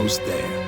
almost there.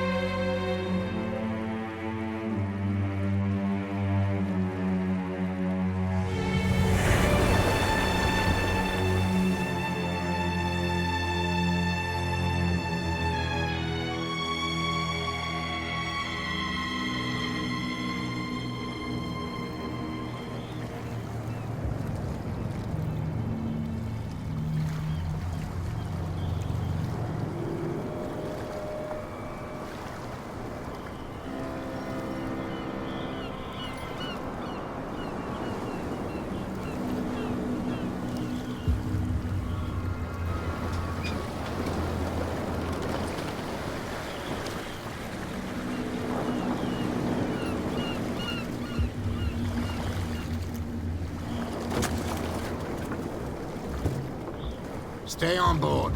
Stay on board.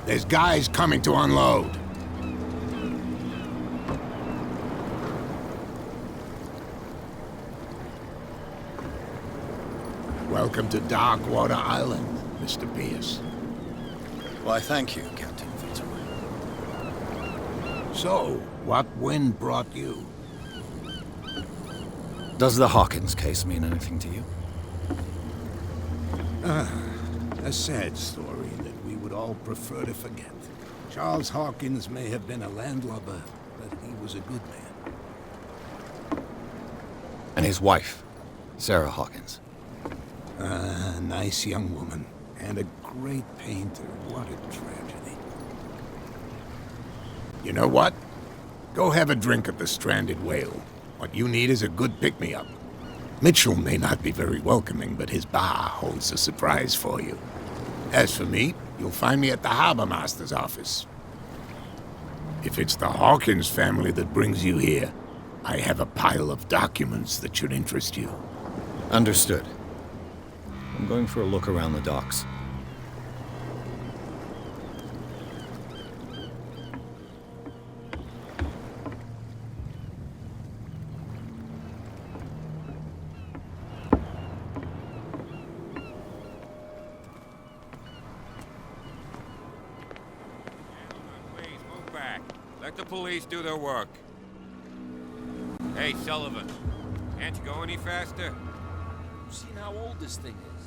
There's guys coming to unload. Welcome to Darkwater Island, Mr. Pierce. Why, thank you, Captain Fitzroy. So, what wind brought you? Does the Hawkins case mean anything to you? A sad story that we would all prefer to forget. Charles Hawkins may have been a landlubber, but he was a good man. And his wife, Sarah Hawkins. A nice young woman, and a great painter. What a tragedy. You know what? Go have a drink at the Stranded Whale. What you need is a good pick-me-up. Mitchell may not be very welcoming, but his bar holds a surprise for you. As for me, you'll find me at the Harbor Master's office. If it's the Hawkins family that brings you here, I have a pile of documents that should interest you. Understood. I'm going for a look around the docks. Let the police do their work. Hey, Sullivan. Can't you go any faster? You've seen how old this thing is.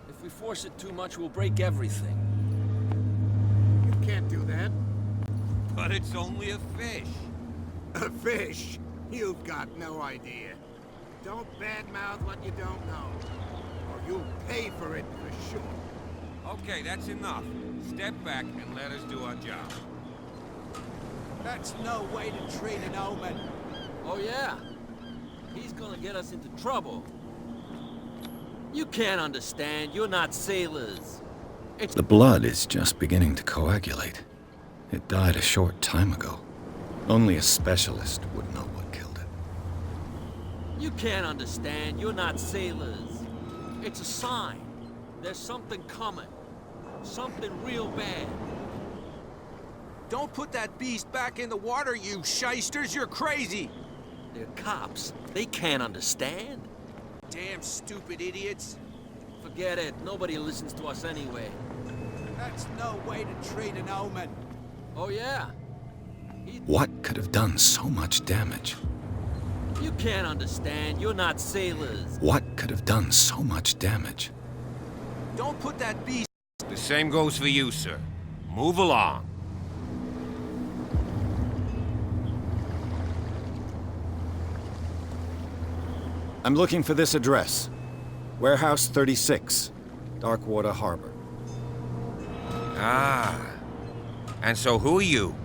If we force it too much, we'll break everything. You can't do that. But it's only a fish. A fish? You've got no idea. Don't badmouth what you don't know, or you'll pay for it for sure. Okay, that's enough. Step back and let us do our job. That's no way to treat an omen. Oh yeah? He's gonna get us into trouble. You can't understand. You're not sailors. The blood is just beginning to coagulate. It died a short time ago. Only a specialist would know what killed it. You can't understand. You're not sailors. It's a sign. There's something coming. Something real bad. Don't put that beast back in the water, you shysters! You're crazy! They're cops. They can't understand. Damn stupid idiots! Forget it. Nobody listens to us anyway. That's no way to treat an omen. Oh yeah? What could have done so much damage? You can't understand. You're not sailors. What could have done so much damage? Don't put that beast... The same goes for you, sir. Move along. I'm looking for this address. Warehouse 36, Darkwater Harbor. Ah. And so who are you?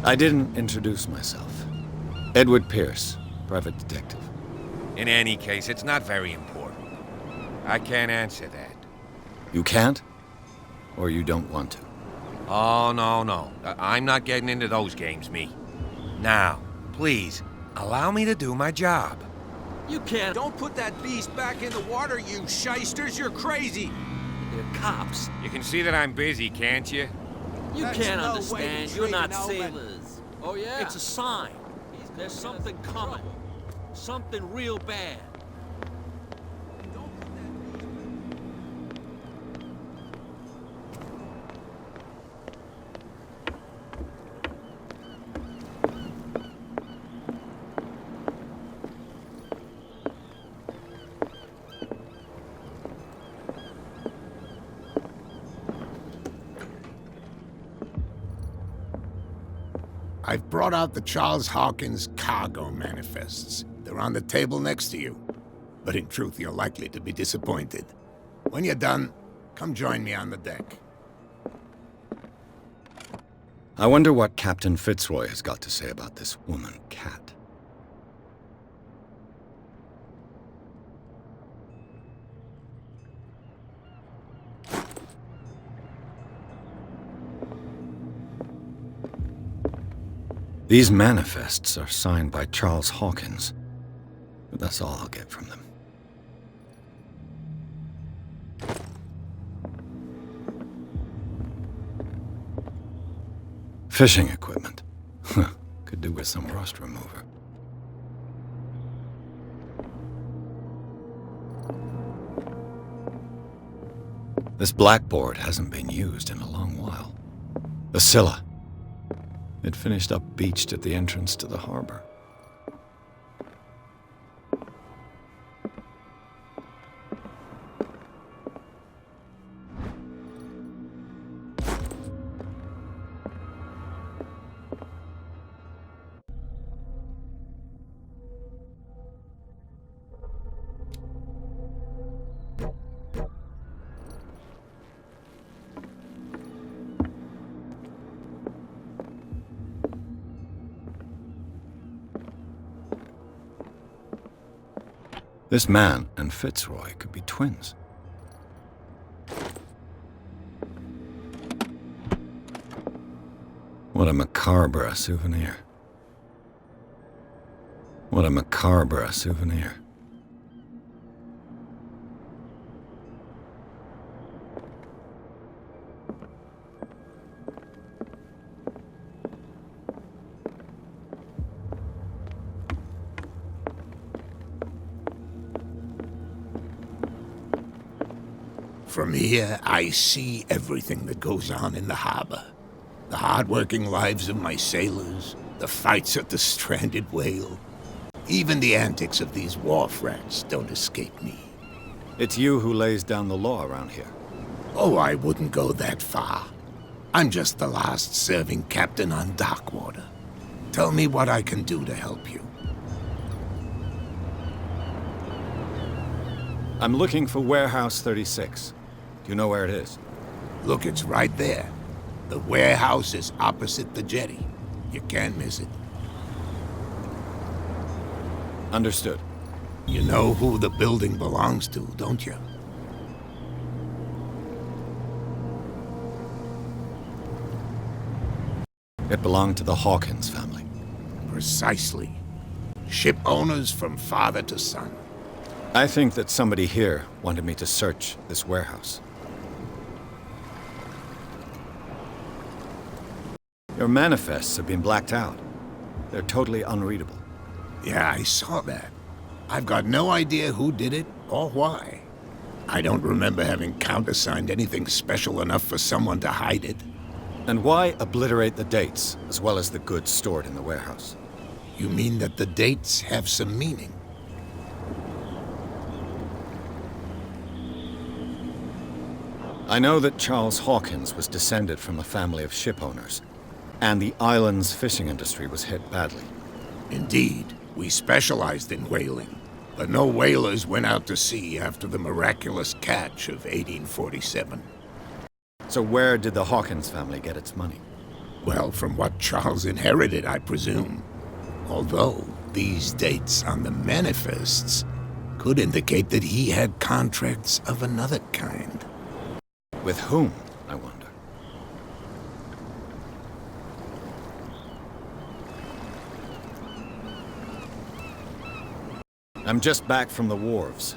I didn't introduce myself. Edward Pierce, private detective. In any case, it's not very important. I can't answer that. You can't? Or you don't want to? Oh, no. I'm not getting into those games, me. Now, please, allow me to do my job. You can't... Don't put that beast back in the water, you shysters! You're crazy! They're cops. You can see that I'm busy, can't you? You That's can't no understand. way to You're treat not an omen. sailors. Oh yeah? It's a sign. There's something coming. Something real bad. I've brought out the Charles Hawkins cargo manifests. They're on the table next to you. But in truth, you're likely to be disappointed. When you're done, come join me on the deck. I wonder what Captain Fitzroy has got to say about this woman cat. These manifests are signed by Charles Hawkins, but that's all I'll get from them. Fishing equipment. Could do with some rust remover. This blackboard hasn't been used in a long while. The Scylla. It finished up beached at the entrance to the harbor. This man and Fitzroy could be twins. What a macabre souvenir. What a macabre souvenir. From here, I see everything that goes on in the harbor. The hard-working lives of my sailors, the fights at the stranded whale. Even the antics of these wharf rats don't escape me. It's you who lays down the law around here. Oh, I wouldn't go that far. I'm just the last serving captain on Darkwater. Tell me what I can do to help you. I'm looking for Warehouse 36. Do you know where it is? Look, it's right there. The warehouse is opposite the jetty. You can't miss it. Understood. You know who the building belongs to, don't you? It belonged to the Hawkins family. Precisely. Ship owners from father to son. I think that somebody here wanted me to search this warehouse. Your manifests have been blacked out. They're totally unreadable. Yeah, I saw that. I've got no idea who did it or why. I don't remember having countersigned anything special enough for someone to hide it. And why obliterate the dates, as well as the goods stored in the warehouse? You mean that the dates have some meaning? I know that Charles Hawkins was descended from a family of ship owners, and the island's fishing industry was hit badly. Indeed, we specialized in whaling, but no whalers went out to sea after the miraculous catch of 1847. So where did the Hawkins family get its money? Well, from what Charles inherited, I presume. Although, these dates on the manifests could indicate that he had contracts of another kind. With whom, I wonder? I'm just back from the wharves.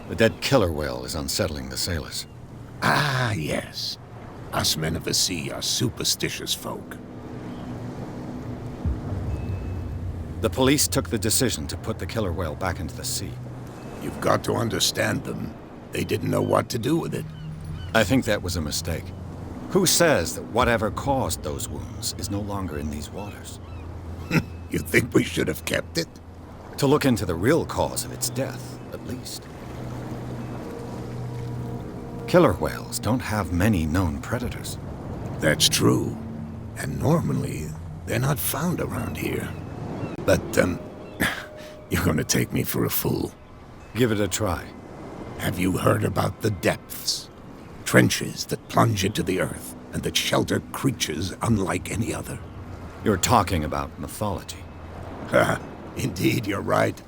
The dead killer whale is unsettling the sailors. Ah, yes. Us men of the sea are superstitious folk. The police took the decision to put the killer whale back into the sea. You've got to understand them. They didn't know what to do with it. I think that was a mistake. Who says that whatever caused those wounds is no longer in these waters? You think we should have kept it? To look into the real cause of its death, at least. Killer whales don't have many known predators. That's true. And normally, They're not found around here. But, you're gonna take me for a fool. Give it a try. Have you heard about the depths? Trenches that plunge into the earth and that shelter creatures unlike any other. You're talking about mythology. Ha! Indeed, you're right.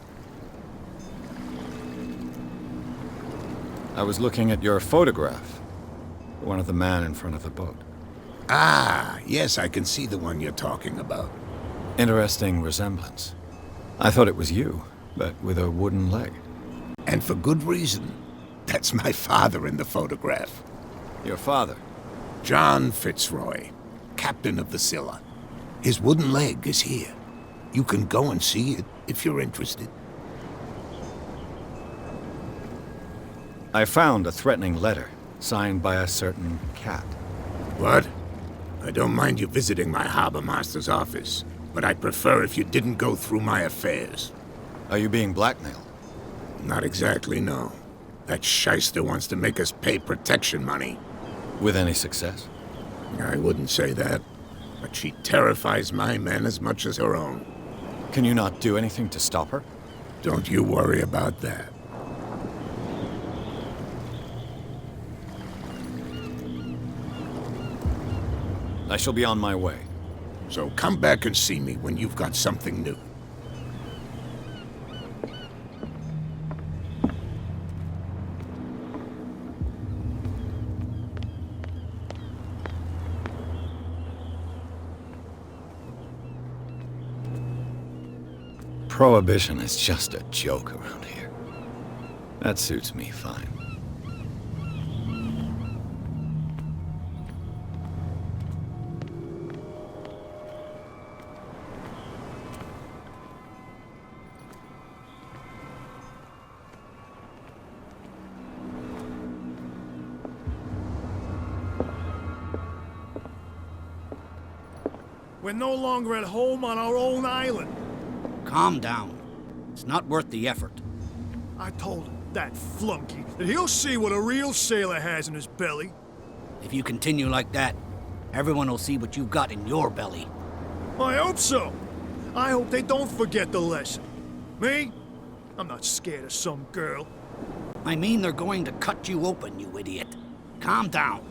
I was looking at your photograph. One of the man in front of the boat. Ah, yes, I can see the one you're talking about. Interesting resemblance. I thought it was you, but with a wooden leg. And for good reason. That's my father in the photograph. Your father? John Fitzroy, captain of the Scylla. His wooden leg is here. You can go and see it if you're interested. I found a threatening letter, signed by a certain cat. What? I don't mind you visiting my harbor master's office, but I'd prefer if you didn't go through my affairs. Are you being blackmailed? Not exactly, no. That shyster wants to make us pay protection money. With any success? I wouldn't say that, but she terrifies my men as much as her own. Can you not do anything to stop her? Don't you worry about that. I shall be on my way. So come back and see me when you've got something new. Prohibition is just a joke around here. That suits me fine. We're no longer at home on our own island. Calm down. It's not worth the effort. I told him, that flunky, that he'll see what a real sailor has in his belly. If you continue like that, everyone will see what you've got in your belly. I hope so. I hope they don't forget the lesson. Me? I'm not scared of some girl. I mean they're going to cut you open, you idiot. Calm down.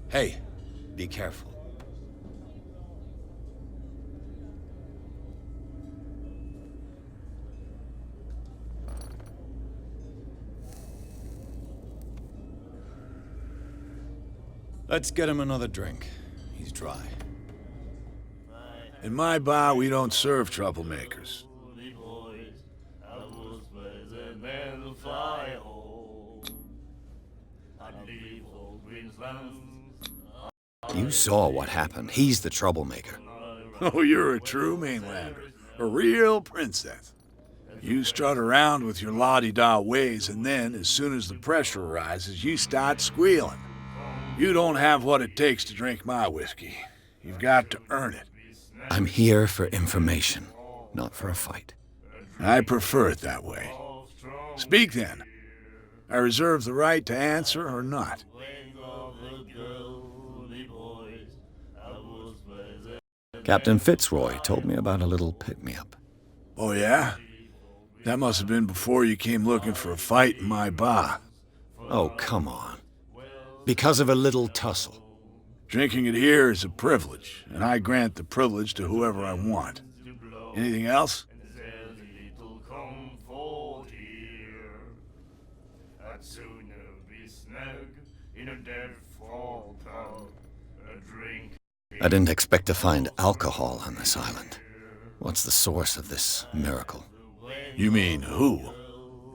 Hey, be careful. Let's get him another drink. He's dry. In my bar, we don't serve troublemakers. You saw what happened. He's the troublemaker. Oh, you're a true mainlander. A real princess. You strut around with your la-di-da ways, and then, as soon as the pressure arises, you start squealing. You don't have what it takes to drink my whiskey. You've got to earn it. I'm here for information, not for a fight. I prefer it that way. Speak then. I reserve the right to answer or not. Captain Fitzroy told me about a little pick-me-up. Oh, yeah? That must have been before you came looking for a fight in my bar. Oh, come on. Because of a little tussle. Drinking it here is a privilege, and I grant the privilege to whoever I want. Anything else? I didn't expect to find alcohol on this island. What's the source of this miracle? You mean who?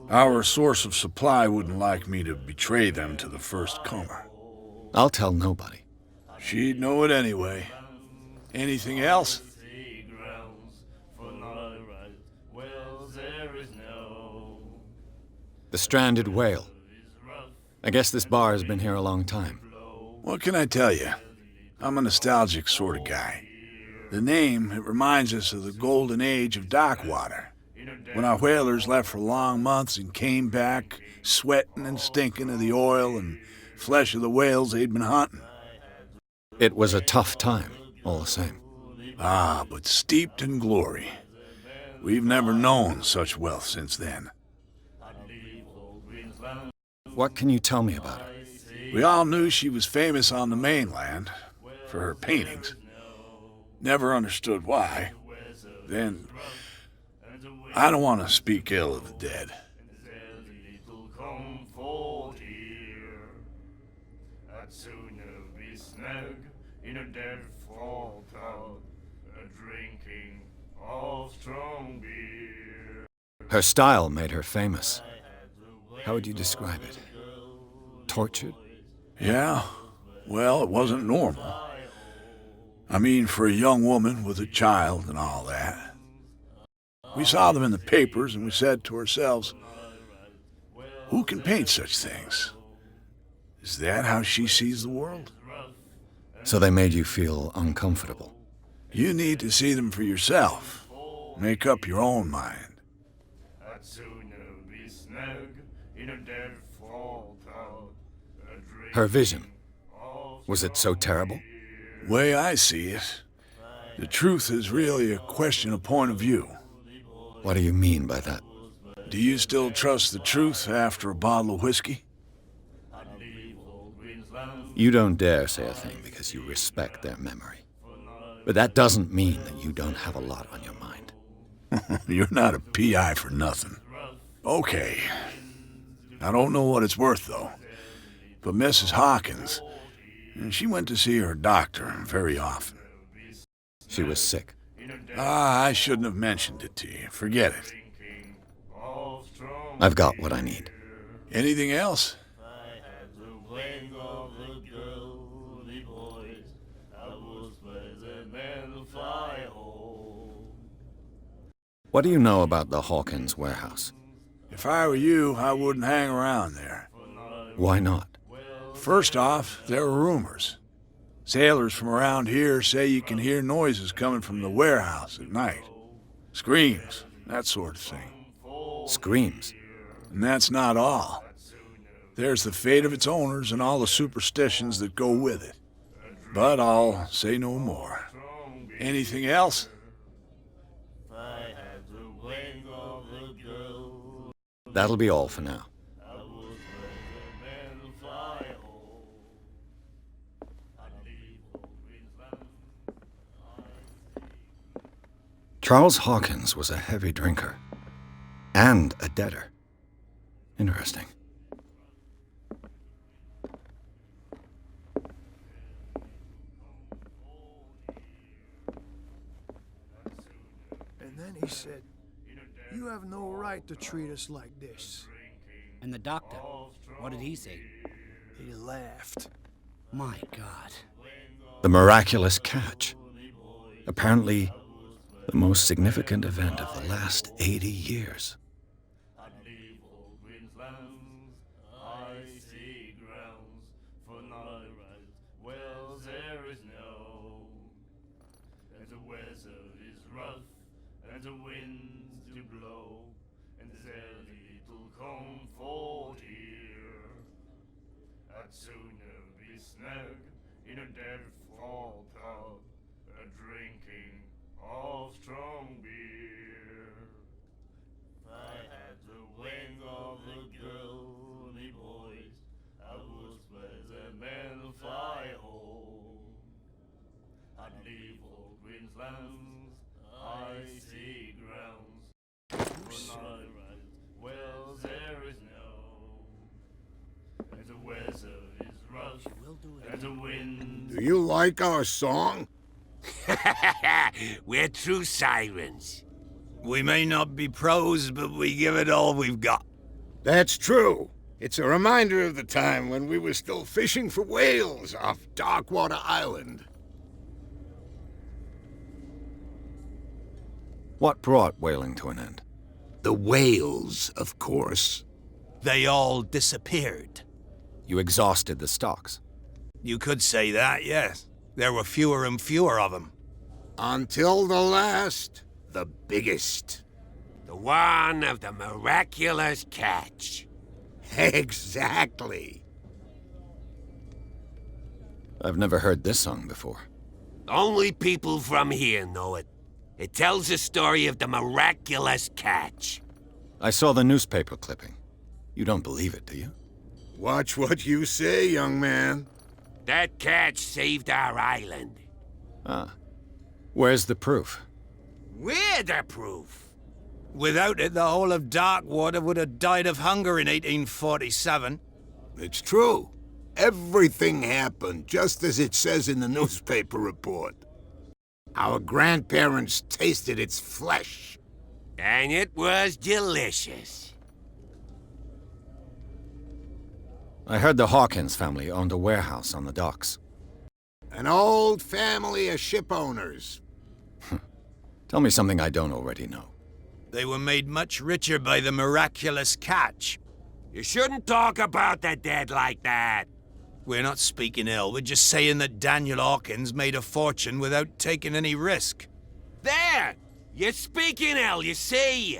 Our source of supply wouldn't like me to betray them to the first comer. I'll tell nobody. She'd know it anyway. Anything else? The stranded whale. I guess this bar has been here a long time. What can I tell you? I'm a nostalgic sort of guy. The name, it reminds us of the golden age of Darkwater, when our whalers left for long months and came back sweating and stinking of the oil and flesh of the whales they'd been hunting. It was a tough time, all the same. Ah, but steeped in glory. We've never known such wealth since then. What can you tell me about her? We all knew she was famous on the mainland for her paintings. Never understood why. Then, I don't want to speak ill of the dead. Her style made her famous. How would you describe it? Tortured? Yeah, well, it wasn't normal. I mean, for a young woman with a child and all that. We saw them in the papers and we said to ourselves, who can paint such things? Is that how she sees the world? So they made you feel uncomfortable. You need to see them for yourself. Make up your own mind. Her vision. Was it so terrible? Way I see it, the truth is really a question of point of view. What do you mean by that? Do you still trust the truth after a bottle of whiskey? You don't dare say a thing because you respect their memory. But that doesn't mean that you don't have a lot on your mind. You're not a PI for nothing. Okay. I don't know what it's worth, though. But Mrs. Hawkins, she went to see her doctor very often. She was sick. Ah, I shouldn't have mentioned it to you. Forget it. I've got what I need. Anything else? What do you know about the Hawkins warehouse? If I were you, I wouldn't hang around there. Why not? First off, there are rumors. Sailors from around here say you can hear noises coming from the warehouse at night. Screams, that sort of thing. Screams? And that's not all. There's the fate of its owners and all the superstitions that go with it. But I'll say no more. Anything else? That'll be all for now. Charles Hawkins was a heavy drinker. And a debtor. Interesting. And then he said, "You have no right to treat us like this." And the doctor, what did he say? He laughed. My God. The miraculous catch. Apparently, the most significant event of the last 80 years. Do you like our song? We're true sirens. We may not be pros, but we give it all we've got. That's true. It's a reminder of the time when we were still fishing for whales off Darkwater Island. What brought whaling to an end? The whales, of course. They all disappeared. You exhausted the stocks. You could say that, yes. There were fewer and fewer of them. Until the last, the biggest. The one of the miraculous catch. Exactly. I've never heard this song before. Only people from here know it. It tells the story of the miraculous catch. I saw the newspaper clipping. You don't believe it, do you? Watch what you say, young man. That catch saved our island. Ah. Where's the proof? We're the proof. Without it, the whole of Darkwater would have died of hunger in 1847. It's true. Everything happened just as it says in the newspaper report. Our grandparents tasted its flesh. And it was delicious. I heard the Hawkins family owned a warehouse on the docks. An old family of ship owners. Tell me something I don't already know. They were made much richer by the miraculous catch. You shouldn't talk about the dead like that. We're not speaking ill, we're just saying that Daniel Hawkins made a fortune without taking any risk. There! You're speaking ill, you see.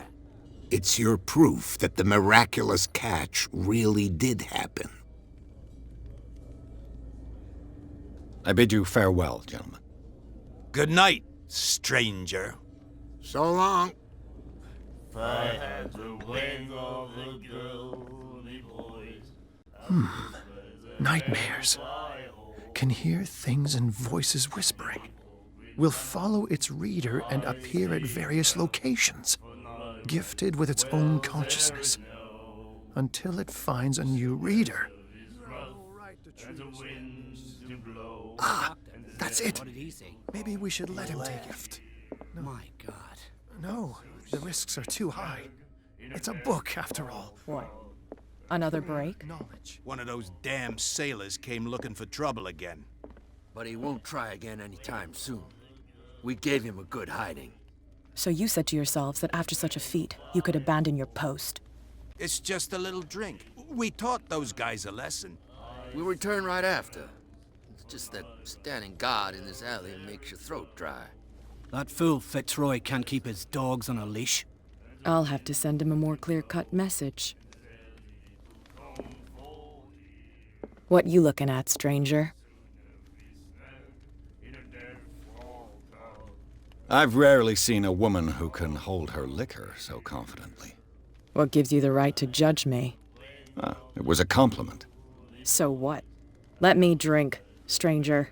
It's your proof that the miraculous catch really did happen. I bid you farewell, gentlemen. Good night, stranger. So long. If I had the wings of the girly boys. Nightmares. Can hear things and voices whispering. Will follow its reader and appear at various locations, gifted with its own consciousness, until it finds a new reader. Ah, that's it. What did he say? Maybe we should let him take it. My God. No, the risks are too high. It's a book, after all. What? Another break? Knowledge. One of those damn sailors came looking for trouble again. But he won't try again anytime soon. We gave him a good hiding. So you said to yourselves that after such a feat, you could abandon your post. It's just a little drink. We taught those guys a lesson. We'll return right after. It's just that standing guard in this alley makes your throat dry. That fool Fitzroy can't keep his dogs on a leash. I'll have to send him a more clear-cut message. What you looking at, stranger? I've rarely seen a woman who can hold her liquor so confidently. What gives you the right to judge me? Ah, it was a compliment. So what? Let me drink, stranger.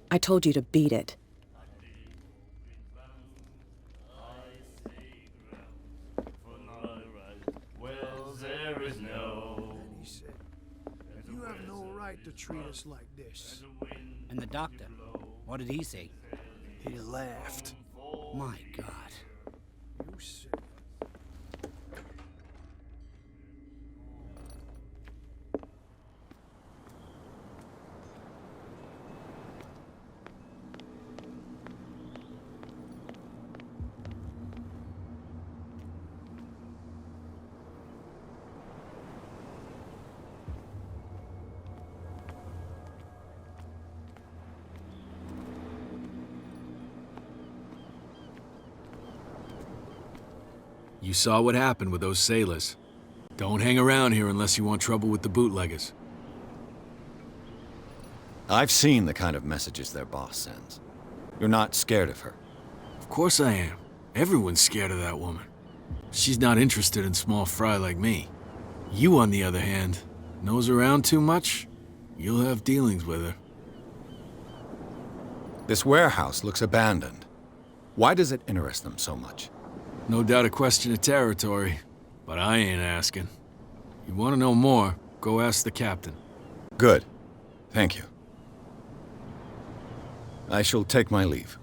I told you to beat it. You have no right to treat us like this. And the doctor, what did he say? He laughed. My God. You said... You saw what happened with those sailors. Don't hang around here unless you want trouble with the bootleggers. I've seen the kind of messages their boss sends. You're not scared of her. Of course I am. Everyone's scared of that woman. She's not interested in small fry like me. You, on the other hand, nose around too much, you'll have dealings with her. This warehouse looks abandoned. Why does it interest them so much? No doubt a question of territory, but I ain't asking. You want to know more, go ask the captain. Good. Thank you. I shall take my leave.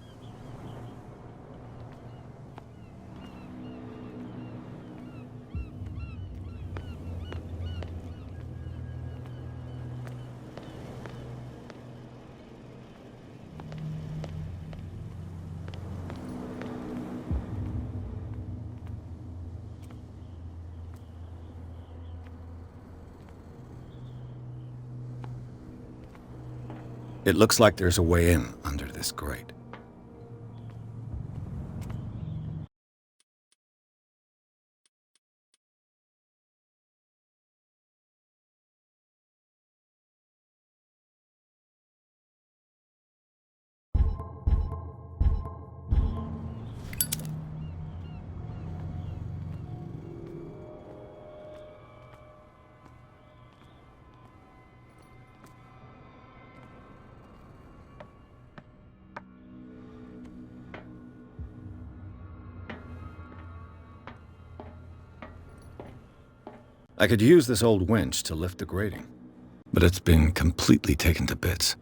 It looks like there's a way in under this grate. I could use this old winch to lift the grating, but it's been completely taken to bits.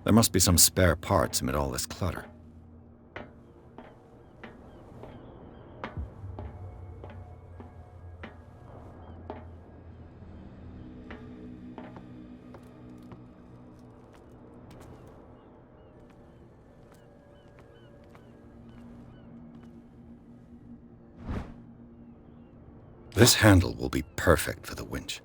There must be some spare parts amid all this clutter. This handle will be perfect for the winch.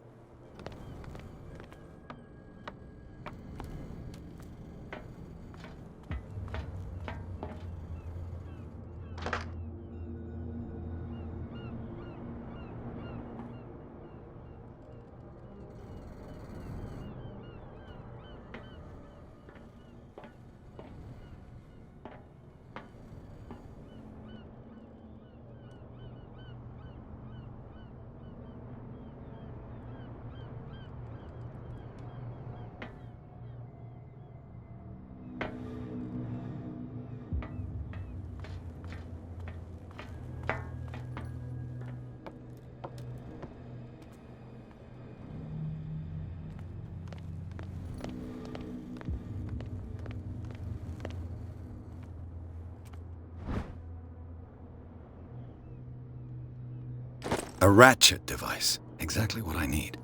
A ratchet device. Exactly what I need.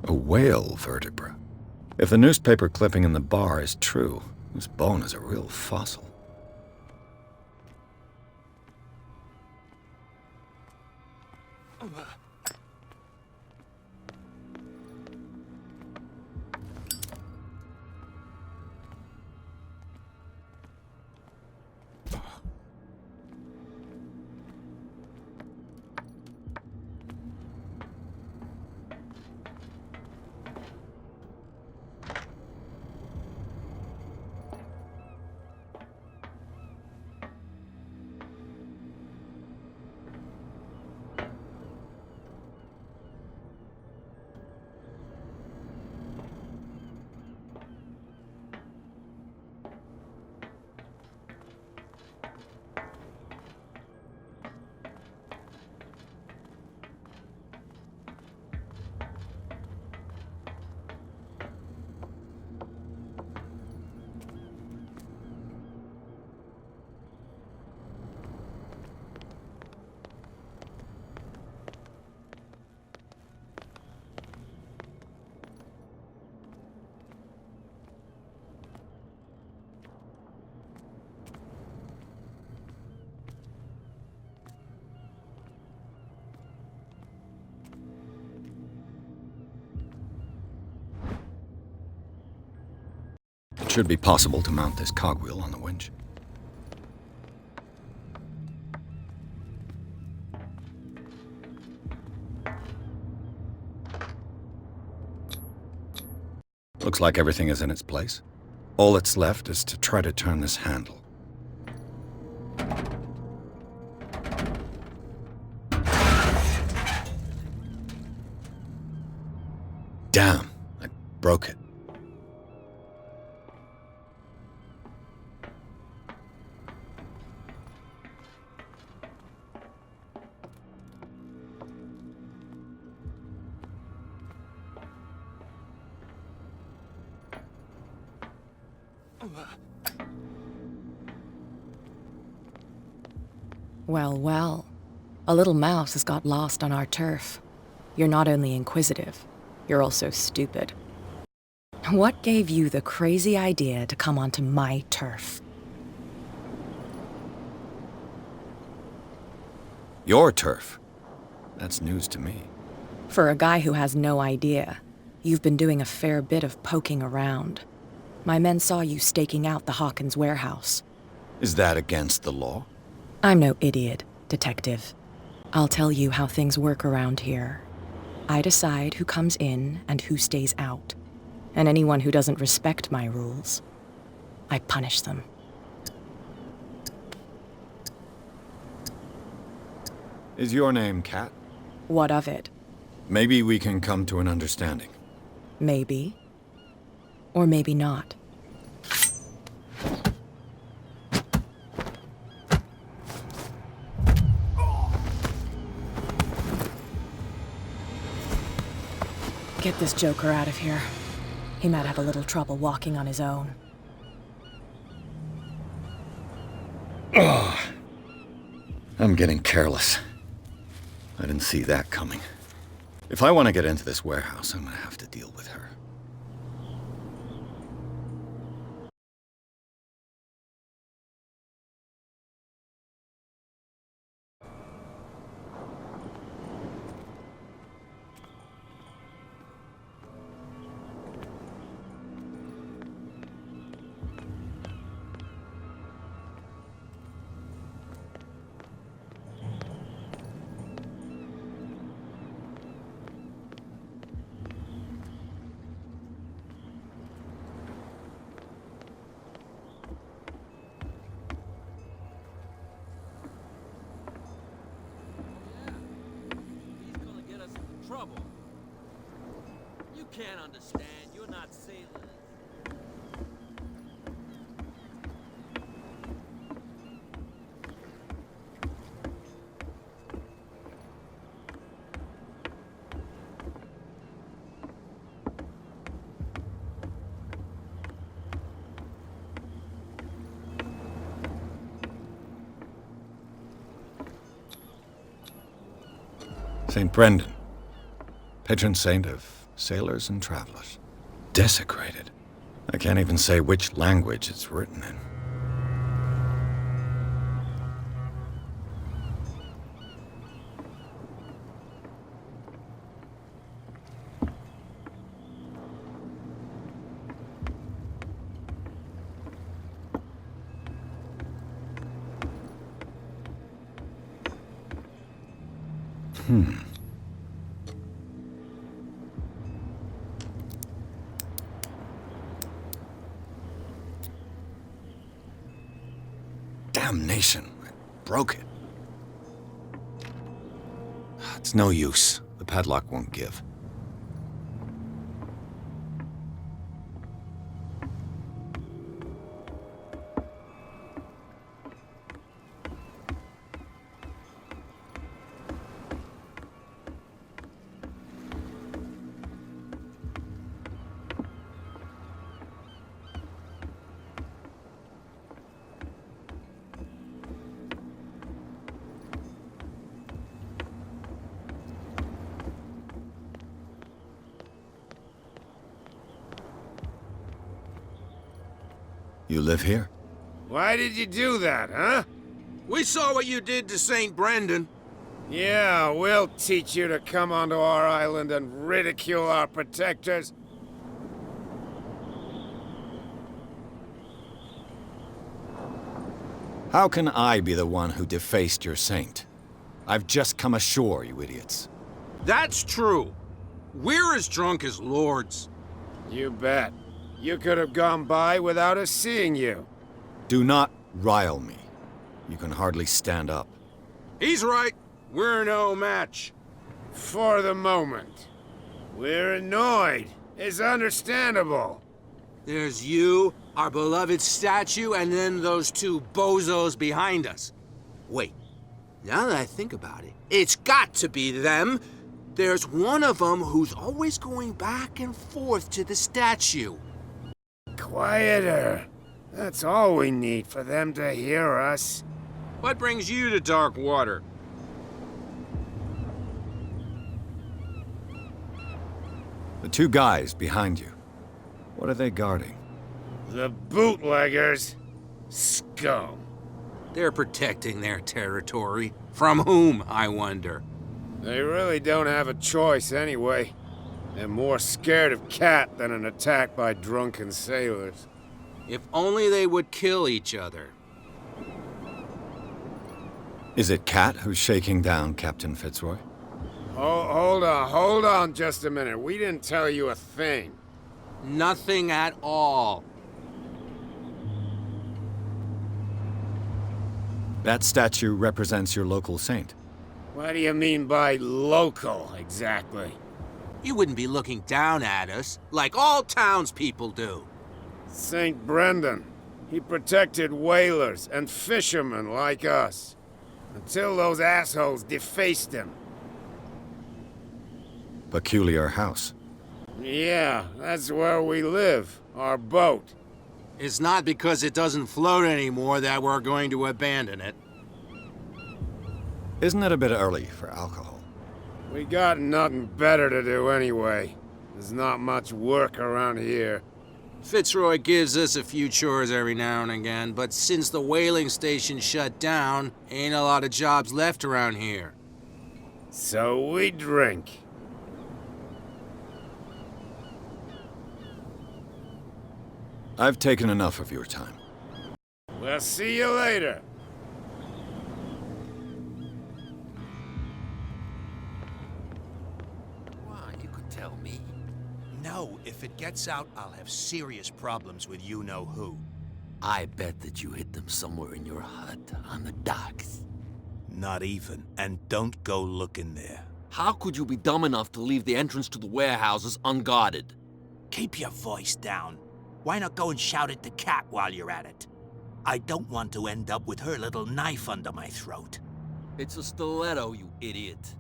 A whale vertebra. If the newspaper clipping in the bar is true, this bone is a real fossil. It should be possible to mount this cogwheel on the winch. Looks like everything is in its place. All that's left is to try to turn this handle. Damn, I broke it. Well, well. A little mouse has got lost on our turf. You're not only inquisitive, you're also stupid. What gave you the crazy idea to come onto my turf? Your turf? That's news to me. For a guy who has no idea, you've been doing a fair bit of poking around. My men saw you staking out the Hawkins warehouse. Is that against the law? I'm no idiot, Detective. I'll tell you how things work around here. I decide who comes in and who stays out. And anyone who doesn't respect my rules, I punish them. Is your name Cat? What of it? Maybe we can come to an understanding. Maybe. Or maybe not. Get this joker out of here. He might have a little trouble walking on his own. Oh, I'm getting careless. I didn't see that coming. If I want to get into this warehouse, I'm gonna have to deal with her. Trouble. You can't understand. You're not sailors. St. Brendan. Patron saint of sailors and travelers. Desecrated. I can't even say which language it's written in. Damnation. I broke it. It's no use. The padlock won't give. You live here? Why did you do that, huh? We saw what you did to St. Brendan. Yeah, we'll teach you to come onto our island and ridicule our protectors. How can I be the one who defaced your saint? I've just come ashore, you idiots. That's true. We're as drunk as lords. You bet. You could have gone by without us seeing you. Do not rile me. You can hardly stand up. He's right. We're no match. For the moment. We're annoyed. It's understandable. There's you, our beloved statue, and then those two bozos behind us. Wait, now that I think about it, it's got to be them. There's one of them who's always going back and forth to the statue. Quieter. That's all we need for them to hear us. What brings you to Darkwater? The two guys behind you. What are they guarding? The bootleggers. Scum. They're protecting their territory. From whom, I wonder? They really don't have a choice anyway. They're more scared of Cat than an attack by drunken sailors. If only they would kill each other. Is it Cat who's shaking down Captain Fitzroy? Hold on just a minute. We didn't tell you a thing. Nothing at all. That statue represents your local saint. What do you mean by local, exactly? You wouldn't be looking down at us, like all townspeople do. St. Brendan. He protected whalers and fishermen like us. Until those assholes defaced him. Peculiar house. Yeah, that's where we live. Our boat. It's not because it doesn't float anymore that we're going to abandon it. Isn't it a bit early for alcohol? We got nothing better to do anyway. There's not much work around here. Fitzroy gives us a few chores every now and again, but since the whaling station shut down, ain't a lot of jobs left around here. So we drink. I've taken enough of your time. We'll see you later. Why, you could tell me. No, if it gets out, I'll have serious problems with you-know-who. I bet that you hid them somewhere in your hut on the docks. Not even, and don't go looking there. How could you be dumb enough to leave the entrance to the warehouses unguarded? Keep your voice down. Why not go and shout at the cat while you're at it? I don't want to end up with her little knife under my throat. It's a stiletto, you idiot.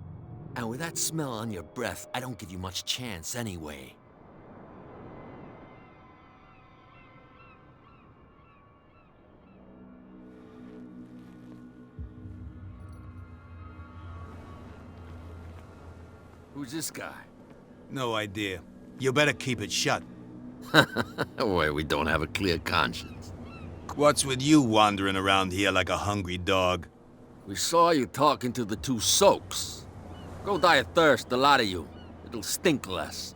And with that smell on your breath, I don't give you much chance anyway. Who's this guy? No idea. You better keep it shut. Why, we don't have a clear conscience. What's with you wandering around here like a hungry dog? We saw you talking to the two CoCs. Go die of thirst, the lot of you. It'll stink less.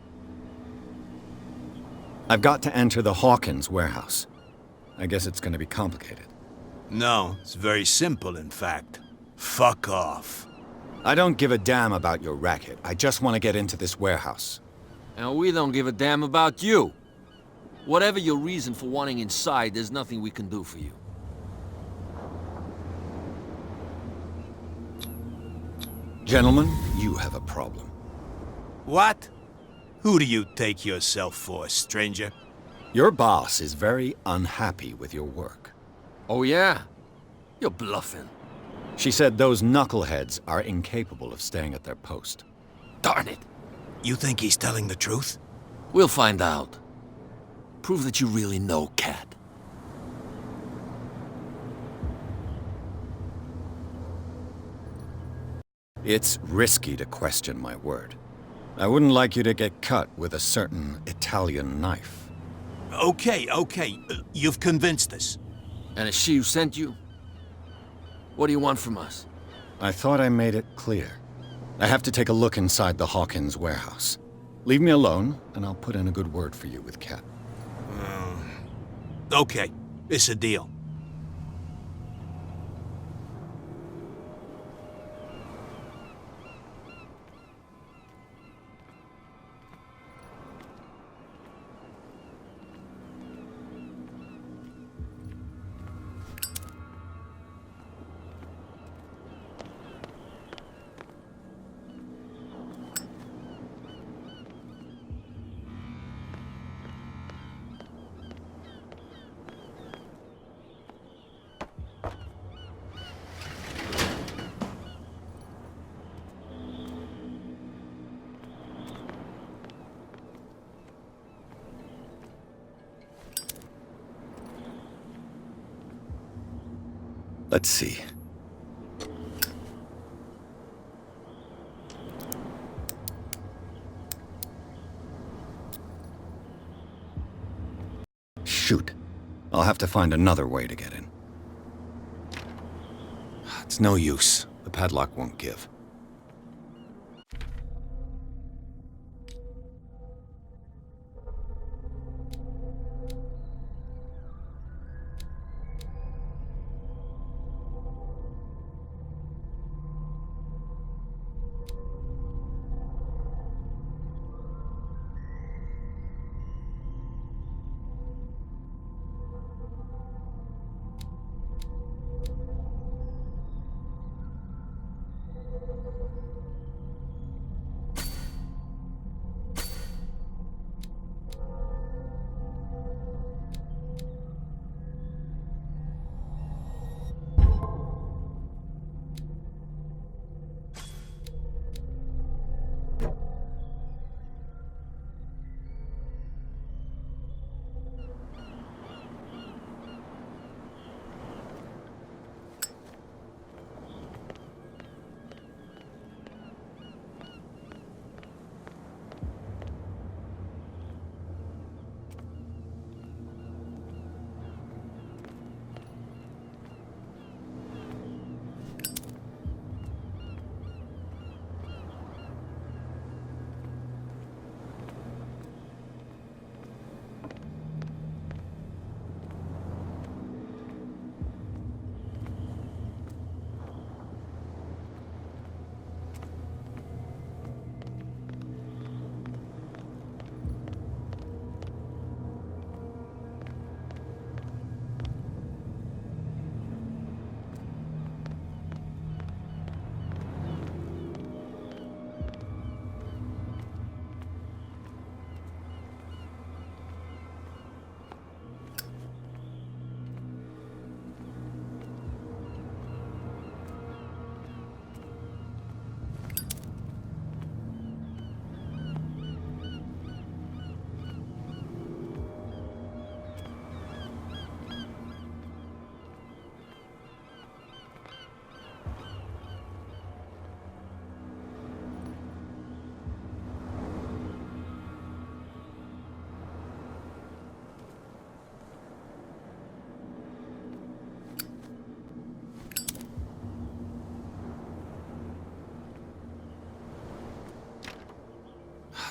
I've got to enter the Hawkins warehouse. I guess it's gonna be complicated. No, it's very simple, in fact. Fuck off. I don't give a damn about your racket. I just want to get into this warehouse. And we don't give a damn about you. Whatever your reason for wanting inside, there's nothing we can do for you. Gentlemen, you have a problem. What? Who do you take yourself for, stranger? Your boss is very unhappy with your work. Oh yeah? You're bluffing. She said those knuckleheads are incapable of staying at their post. Darn it. You think he's telling the truth? We'll find out. Prove that you really know Cat. It's risky to question my word. I wouldn't like you to get cut with a certain Italian knife. Okay. You've convinced us. And it's she who sent you? What do you want from us? I thought I made it clear. I have to take a look inside the Hawkins warehouse. Leave me alone, and I'll put in a good word for you with Cat. Okay, it's a deal. Let's see. Shoot. I'll have to find another way to get in. It's no use. The padlock won't give.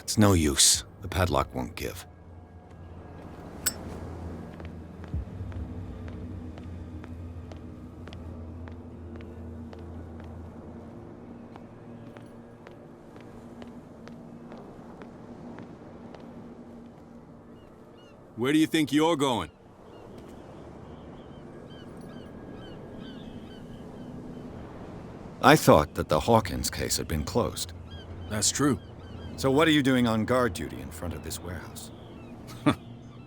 It's no use. The padlock won't give. Where do you think you're going? I thought that the Hawkins case had been closed. That's true. So what are you doing on guard duty in front of this warehouse?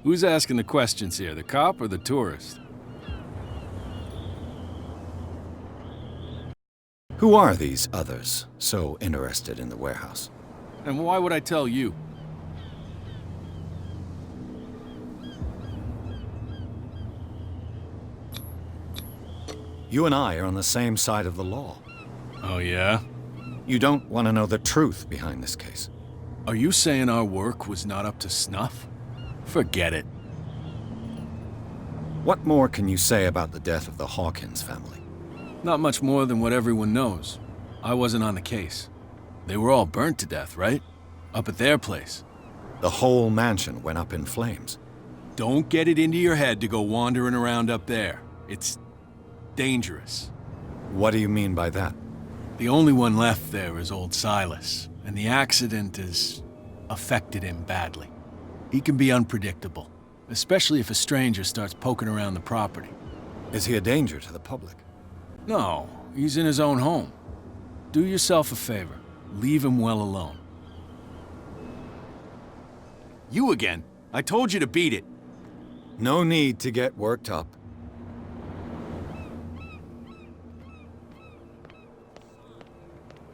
Who's asking the questions here, the cop or the tourist? Who are these others so interested in the warehouse? And why would I tell you? You and I are on the same side of the law. Oh, yeah? You don't want to know the truth behind this case. Are you saying our work was not up to snuff? Forget it. What more can you say about the death of the Hawkins family? Not much more than what everyone knows. I wasn't on the case. They were all burnt to death, right? Up at their place. The whole mansion went up in flames. Don't get it into your head to go wandering around up there. It's dangerous. What do you mean by that? The only one left there is old Silas, and the accident has affected him badly. He can be unpredictable, especially if a stranger starts poking around the property. Is he a danger to the public? No, he's in his own home. Do yourself a favor. Leave him well alone. You again. I told you to beat it. No need to get worked up.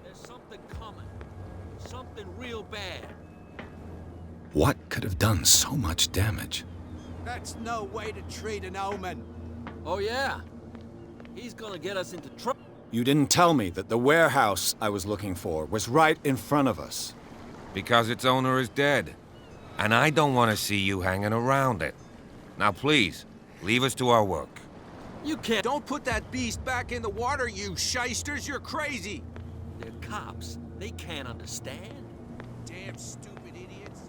There's something coming. Something real bad. What could have done so much damage? That's no way to treat an omen. Oh, yeah? He's gonna get us into trouble. You didn't tell me that the warehouse I was looking for was right in front of us. Because its owner is dead. And I don't want to see you hanging around it. Now please, leave us to our work. You can't. Don't put that beast back in the water, you shysters. You're crazy. They're cops. They can't understand. Damn stupid idiots.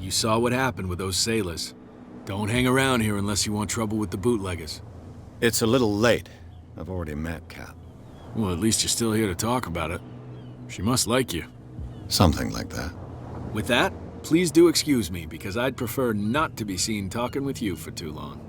You saw what happened with those sailors. Don't hang around here unless you want trouble with the bootleggers. It's a little late. I've already met Cap. Well, at least you're still here to talk about it. She must like you. Something like that. With that, please do excuse me, because I'd prefer not to be seen talking with you for too long.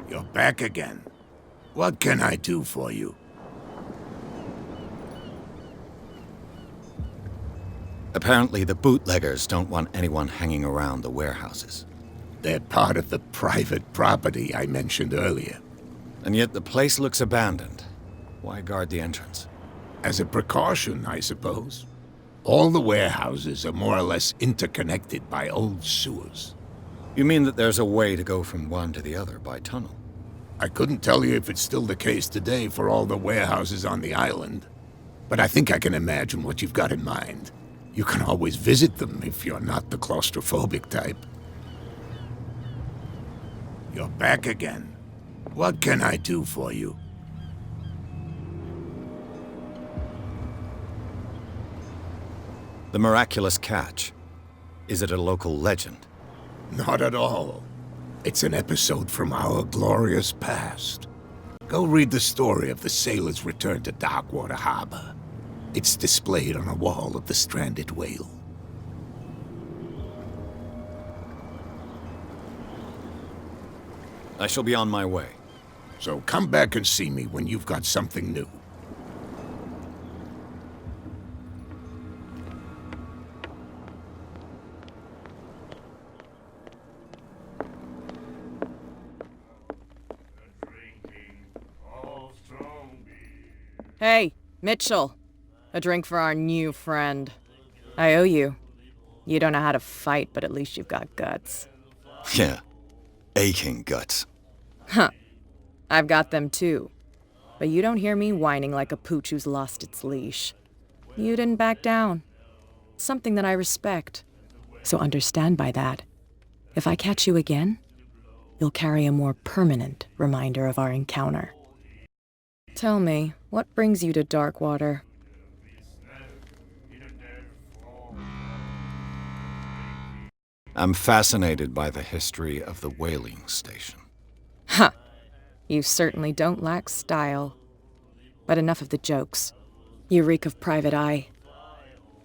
You're back again. What can I do for you? Apparently the bootleggers don't want anyone hanging around the warehouses. They're part of the private property I mentioned earlier. And yet the place looks abandoned. Why guard the entrance? As a precaution, I suppose. All the warehouses are more or less interconnected by old sewers. You mean that there's a way to go from one to the other by tunnel? I couldn't tell you if it's still the case today for all the warehouses on the island, but I think I can imagine what you've got in mind. You can always visit them if you're not the claustrophobic type. You're back again. What can I do for you? The miraculous catch. Is it a local legend? Not at all. It's an episode from our glorious past. Go read the story of the sailor's return to Darkwater Harbor. It's displayed on a wall of the stranded whale. I shall be on my way. So come back and see me when you've got something new. Hey, Mitchell. A drink for our new friend. I owe you. You don't know how to fight, but at least you've got guts. Yeah. Aching guts. Huh. I've got them too. But you don't hear me whining like a pooch who's lost its leash. You didn't back down. Something that I respect. So understand by that, if I catch you again, you'll carry a more permanent reminder of our encounter. Tell me, what brings you to Darkwater? I'm fascinated by the history of the whaling station. Huh. You certainly don't lack style. But enough of the jokes. You reek of private eye.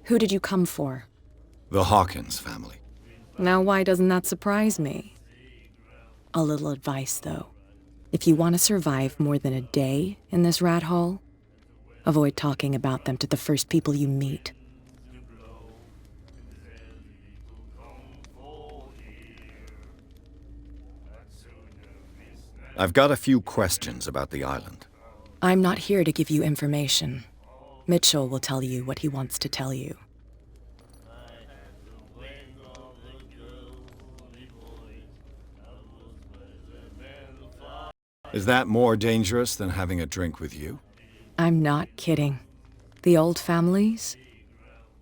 Who did you come for? The Hawkins family. Now why doesn't that surprise me? A little advice, though. If you want to survive more than a day in this rat hole, avoid talking about them to the first people you meet. I've got a few questions about the island. I'm not here to give you information. Mitchell will tell you what he wants to tell you. Is that more dangerous than having a drink with you? I'm not kidding. The old families,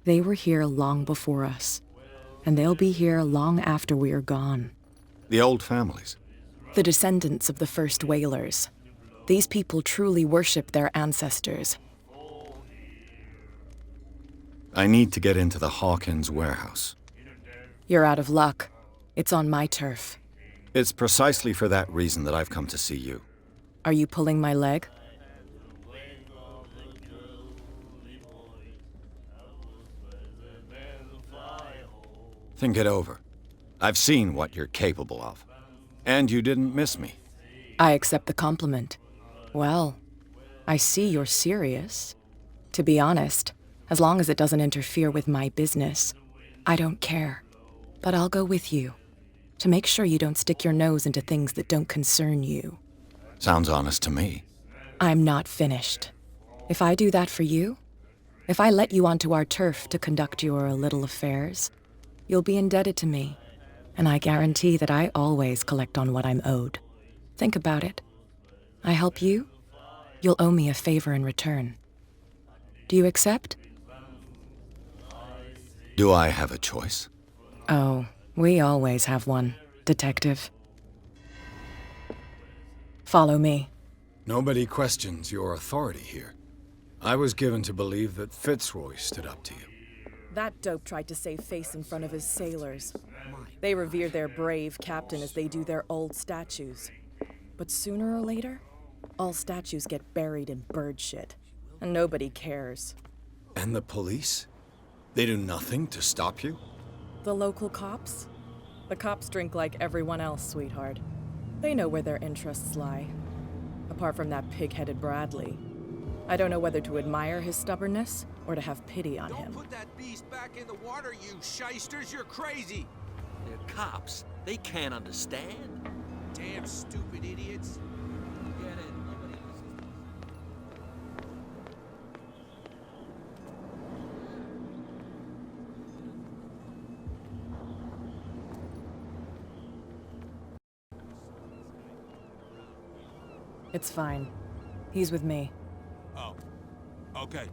they were here long before us. And they'll be here long after we're gone. The old families? The descendants of the first whalers. These people truly worship their ancestors. I need to get into the Hawkins warehouse. You're out of luck. It's on my turf. It's precisely for that reason that I've come to see you. Are you pulling my leg? Think it over. I've seen what you're capable of. And you didn't miss me. I accept the compliment. Well, I see you're serious. To be honest, as long as it doesn't interfere with my business, I don't care. But I'll go with you, to make sure you don't stick your nose into things that don't concern you. Sounds honest to me. I'm not finished. If I do that for you, if I let you onto our turf to conduct your little affairs, you'll be indebted to me, and I guarantee that I always collect on what I'm owed. Think about it. I help you, you'll owe me a favor in return. Do you accept? Do I have a choice? Oh, we always have one, Detective. Follow me. Nobody questions your authority here. I was given to believe that Fitzroy stood up to you. That dope tried to save face in front of his sailors. They revere their brave captain as they do their old statues. But sooner or later, all statues get buried in bird shit, and nobody cares. And the police? They do nothing to stop you? The local cops? The cops drink like everyone else, sweetheart. They know where their interests lie. Apart from that pig-headed Bradley. I don't know whether to admire his stubbornness or to have pity on him. Don't put that beast back in the water, you shysters! You're crazy! They're cops. They can't understand. Damn stupid idiots. Get it. Nobody listens. It's fine. He's with me. Oh. Okay.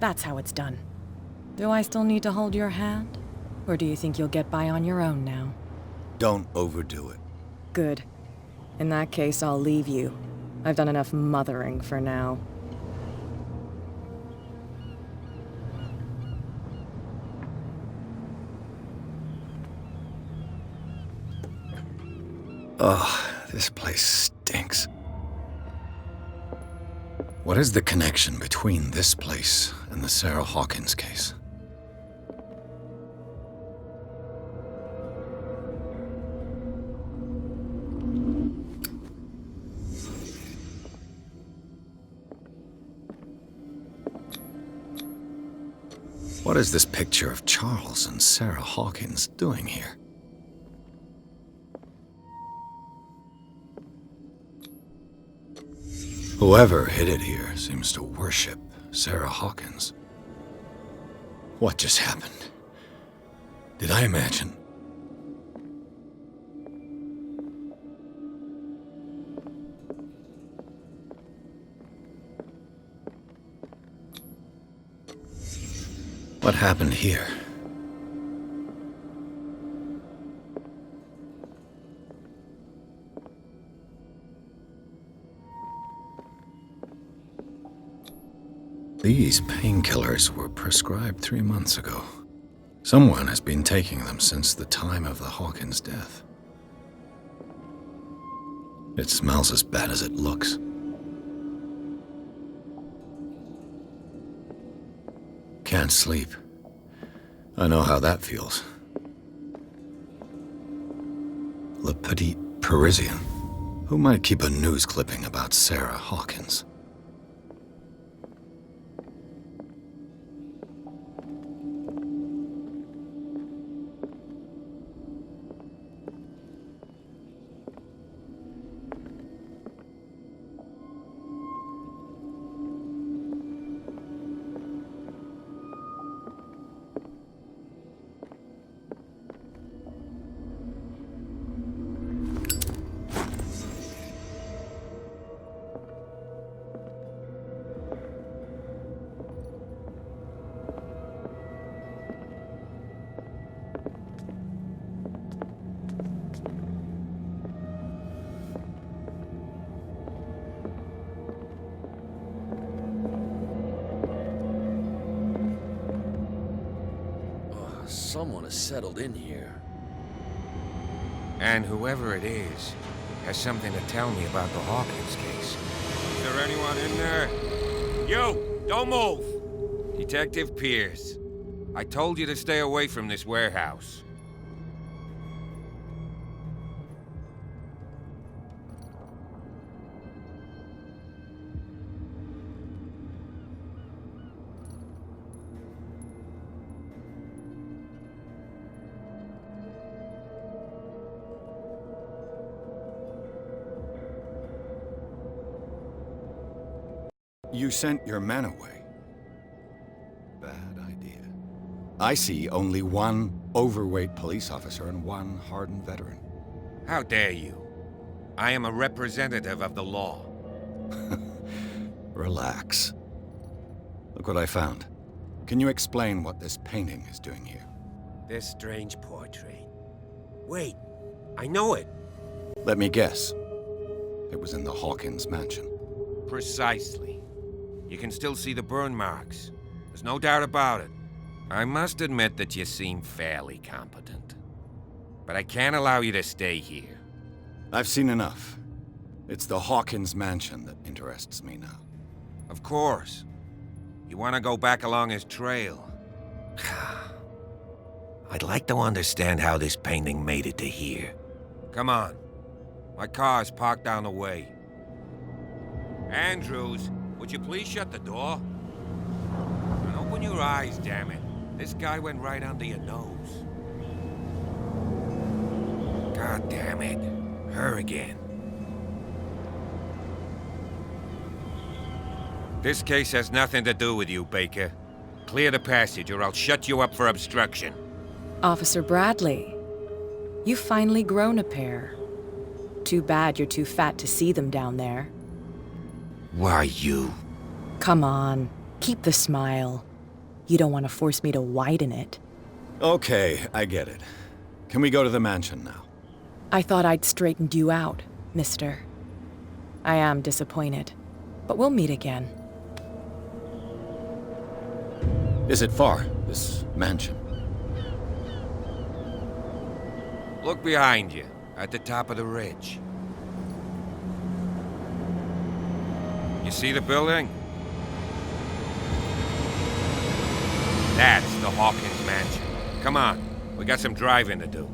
That's how it's done. Do I still need to hold your hand? Or do you think you'll get by on your own now? Don't overdo it. Good. In that case, I'll leave you. I've done enough mothering for now. Ugh, this place stinks. What is the connection between this place and the Sarah Hawkins case? What is this picture of Charles and Sarah Hawkins doing here? Whoever hid it here seems to worship Sarah Hawkins. What just happened? Did I imagine? What happened here? These painkillers were prescribed 3 months ago. Someone has been taking them since the time of the Hawkins' death. It smells as bad as it looks. can't sleep. I know how that feels. Le Petit Parisien. Who might keep a news clipping about Sarah Hawkins? Someone has settled in here. And whoever it is has something to tell me about the Hawkins case. Is there anyone in there? You! Don't move! Detective Pierce. I told you to stay away from this warehouse. You sent your men away. Bad idea. I see only one overweight police officer and one hardened veteran. How dare you? I am a representative of the law. Relax. Look what I found. Can you explain what this painting is doing here? This strange portrait. Wait, I know it. Let me guess. It was in the Hawkins mansion. Precisely. You can still see the burn marks. There's no doubt about it. I must admit that you seem fairly competent. But I can't allow you to stay here. I've seen enough. It's the Hawkins mansion that interests me now. Of course. You want to go back along his trail. I'd like to understand how this painting made it to here. Come on. My car's parked down the way. Andrews, would you please shut the door? And open your eyes, damn it. This guy went right under your nose. God damn it. Her again. This case has nothing to do with you, Baker. Clear the passage or I'll shut you up for obstruction. Officer Bradley, you've finally grown a pair. Too bad you're too fat to see them down there. Why, you... Come on, keep the smile. You don't want to force me to widen it. Okay, I get it. Can we go to the mansion now? I thought I'd straightened you out, mister. I am disappointed, but we'll meet again. Is it far, this mansion? Look behind you, at the top of the ridge. You see the building? That's the Hawkins mansion. Come on, we got some driving to do.